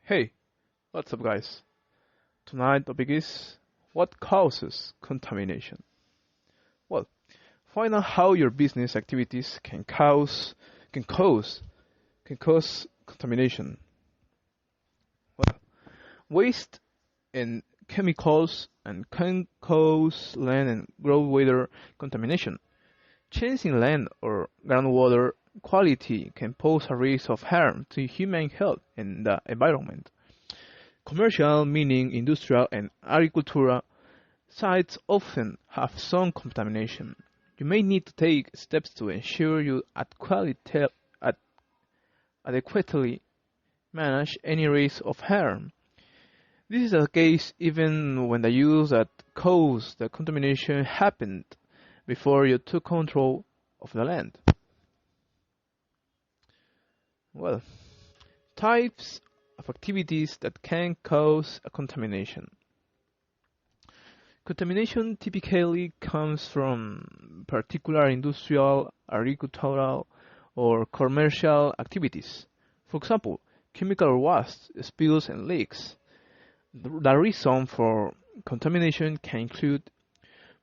Hey, what's up guys? Tonight topic is what causes contamination? Well, find out how your business activities can cause can cause contamination. Well, waste and chemicals and can cause land and groundwater contamination. Change in land or groundwater quality can pose a risk of harm to human health and the environment. Commercial, meaning industrial and agricultural, sites often have some contamination. You may need to take steps to ensure you ad- adequately manage any risk of harm. This is the case even when the use that caused the contamination happened before you took control of the land. Well, types of activities that can cause a contamination. Contamination typically comes from particular industrial, agricultural, or commercial activities. For example, chemical waste, spills, and leaks. The reason for contamination can include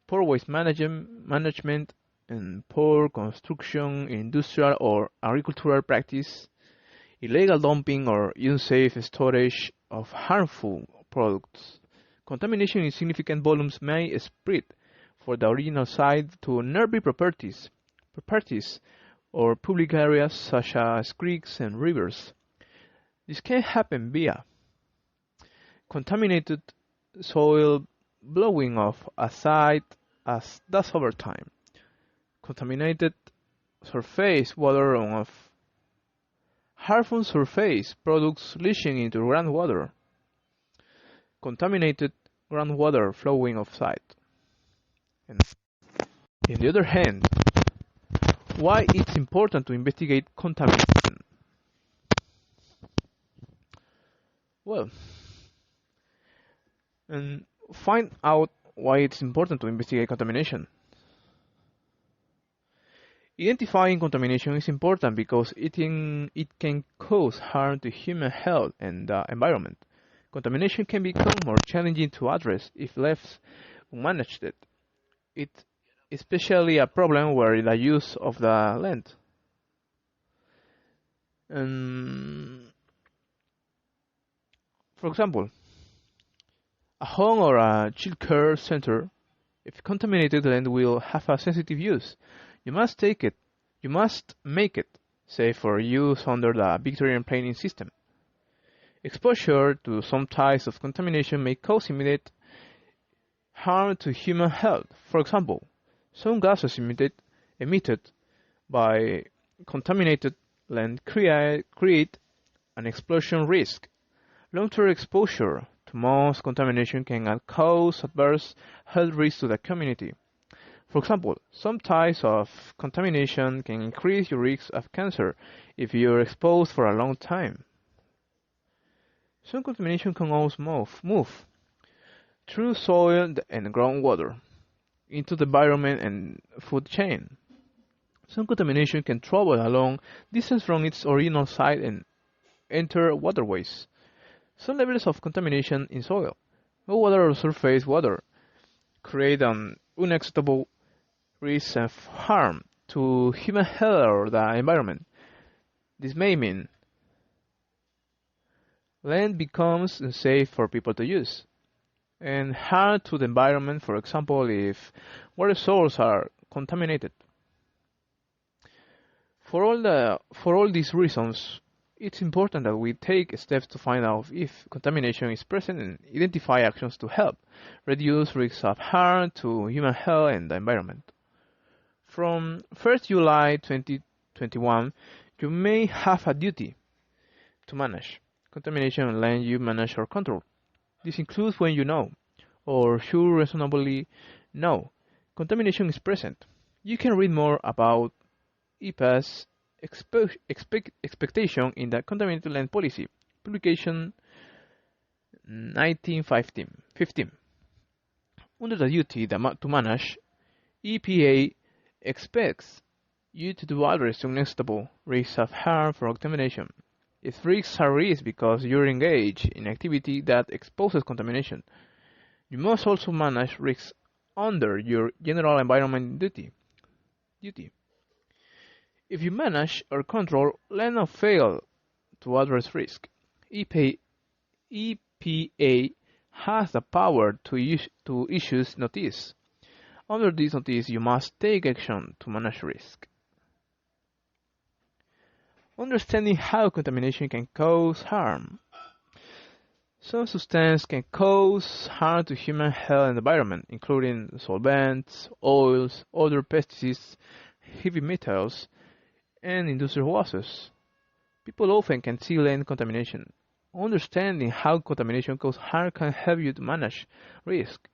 poor waste management and poor construction in industrial or agricultural practice, illegal dumping or unsafe storage of harmful products. Contamination in significant volumes may spread from the original site to nearby properties or public areas such as creeks and rivers. This can happen via contaminated soil blowing off a site as dust over time, contaminated surface water runoff, harmful surface products leaching into groundwater, contaminated groundwater flowing off-site. And on the other hand, why it's important to investigate contamination? Well, and find out why it's important to investigate contamination. Identifying contamination is important because it can cause harm to human health and the environment. Contamination can become more challenging to address if left unmanaged. It's especially a problem where the use of the land. For example, a home or a child care center, if contaminated land will have a sensitive use. You must take it. You must make it safe for use under the Victorian planning system. Exposure to some types of contamination may cause immediate harm to human health. For example, some gases emitted by contaminated land create an explosion risk. Long-term exposure to most contamination can cause adverse health risks to the community. For example, some types of contamination can increase your risk of cancer if you are exposed for a long time. Some contamination can also move through soil and groundwater into the environment and food chain. Some contamination can travel a long distance from its original site and enter waterways. Some levels of contamination in soil, water or surface water, create an unacceptable risk of harm to human health or the environment. This may mean land becomes unsafe for people to use, and harm to the environment, for example, if water sources are contaminated. For all these reasons, it's important that we take steps to find out if contamination is present and identify actions to help reduce risks of harm to human health and the environment. From 1st July 2021, you may have a duty to manage contamination on land you manage or control. This includes when you know, or should reasonably know, contamination is present. You can read more about EPA's expectation in the Contaminated Land Policy, publication 1915. Under the duty to manage, EPA expects you to address unacceptable risks of harm from contamination. Its risks are risks because you engage in activity that exposes contamination. You must also manage risks under your general environment duty. If you manage or control land or fail to address risk, EPA has the power to issue notice. Under this notice, you must take action to manage risk. Understanding how contamination can cause harm. Some substances can cause harm to human health and environment, including solvents, oils, other pesticides, heavy metals, and industrial gases. People often can see land contamination. Understanding how contamination causes harm can help you to manage risk.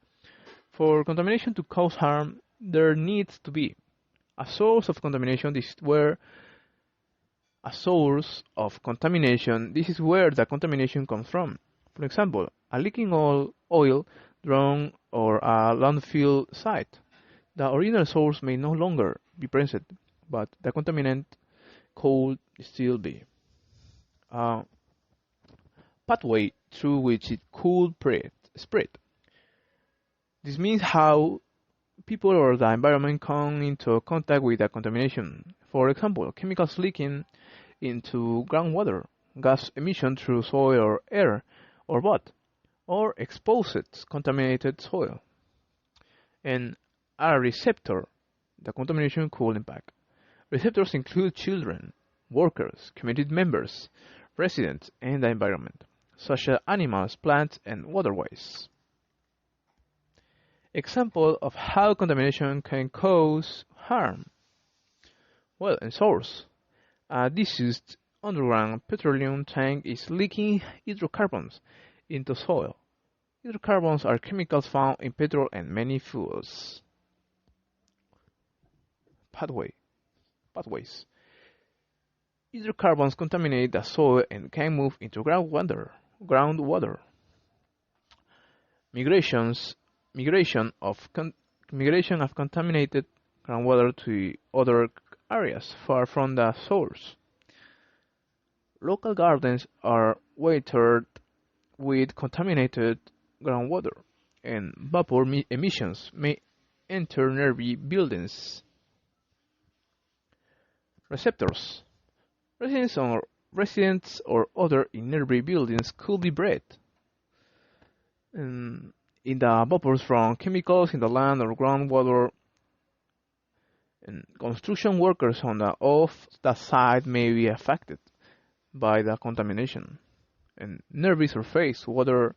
For contamination to cause harm, there needs to be a source of contamination. This is where the contamination comes from. For example, a leaking oil drum or a landfill site. The original source may no longer be present, but the contaminant could still be. A pathway through which it could spread. This means how people or the environment come into contact with the contamination. For example, chemicals leaking into groundwater, gas emission through soil or air, or both, or exposed contaminated soil. And a receptor, the contamination could impact. Receptors include children, workers, community members, residents, and the environment, such as animals, plants, and waterways. Example of how contamination can cause harm. Well, in source, a disused underground petroleum tank is leaking hydrocarbons into soil. Hydrocarbons are chemicals found in petrol and many fuels. Pathways. Hydrocarbons contaminate the soil and can move into groundwater. Migration of contaminated groundwater to other areas far from the source. Local gardens are watered with contaminated groundwater, and vapor emissions may enter nearby buildings. Receptors. Residents or other in nearby buildings could be bred in the vapors from chemicals in the land or groundwater. And construction workers on the site may be affected by the contamination. And nearby surface water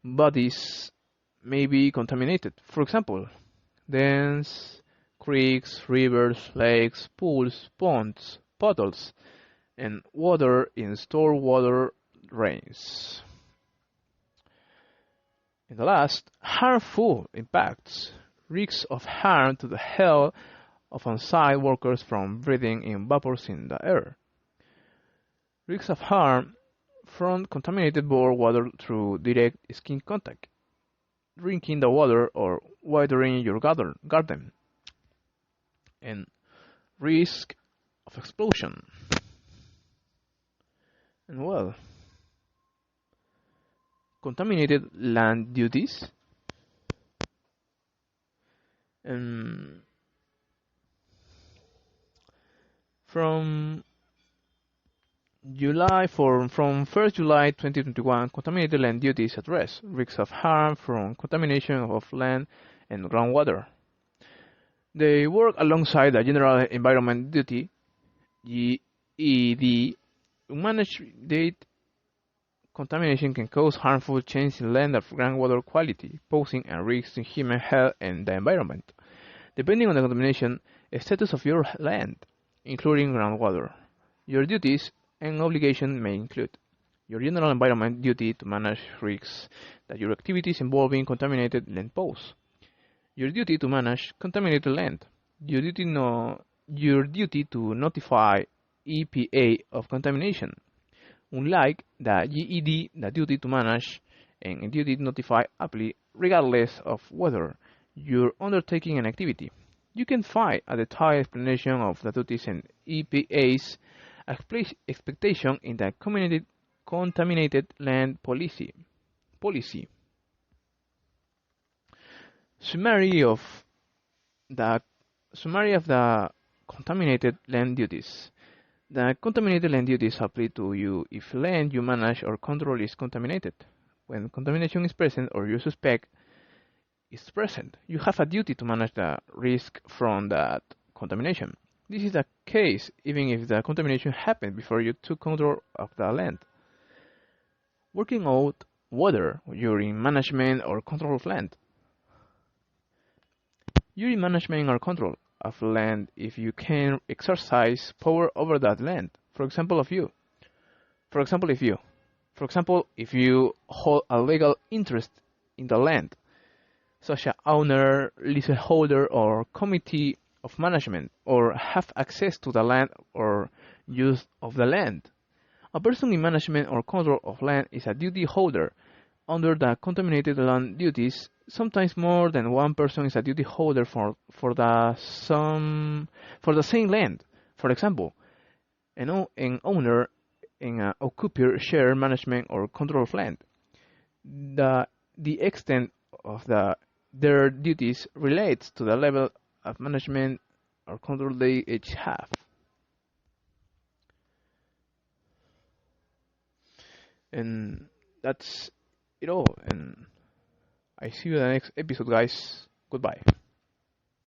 bodies may be contaminated. For example, dams, creeks, rivers, lakes, pools, ponds, puddles, and water in stormwater drains. And the last, harmful impacts. Risks of harm to the health of on-site workers from breathing in vapors in the air. Risks of harm from contaminated bore water through direct skin contact, drinking the water or watering your garden, and risk of explosion. And well, contaminated land duties. From 1st July 2021, contaminated land duties address risks of harm from contamination of land and groundwater. They work alongside the General Environment Duty (GED) to manage that contamination can cause harmful change in land or groundwater quality, posing a risk to human health and the environment, depending on the contamination status of your land, including groundwater. Your duties and obligations may include your general environment duty to manage risks that your activities involving contaminated land pose, your duty to manage contaminated land, your duty to notify EPA of contamination. Unlike the GED, the duty to manage and duty to notify apply regardless of whether you're undertaking an activity. You can find a detailed explanation of the duties and EPA's expectation in the contaminated land policy. Summary of the summary of the contaminated land duties. The contaminated land duties apply to you if land you manage or control is contaminated. When contamination is present or you suspect is present, you have a duty to manage the risk from that contamination. This is the case even if the contamination happened before you took control of the land. Working out whether you're in management or control of land. You're in management or control of land if you can exercise power over that land. For example, if you hold a legal interest in the land, such as owner, leaseholder, or committee of management, or have access to the land or use of the land. A person in management or control of land is a duty holder under the contaminated land duties. Sometimes more than one person is a duty holder for the same land. For example, an owner and an occupier share management or control of land. The extent of their duties relates to the level of management or control they each have. And that's it all. And I see you in the next episode, guys. Goodbye.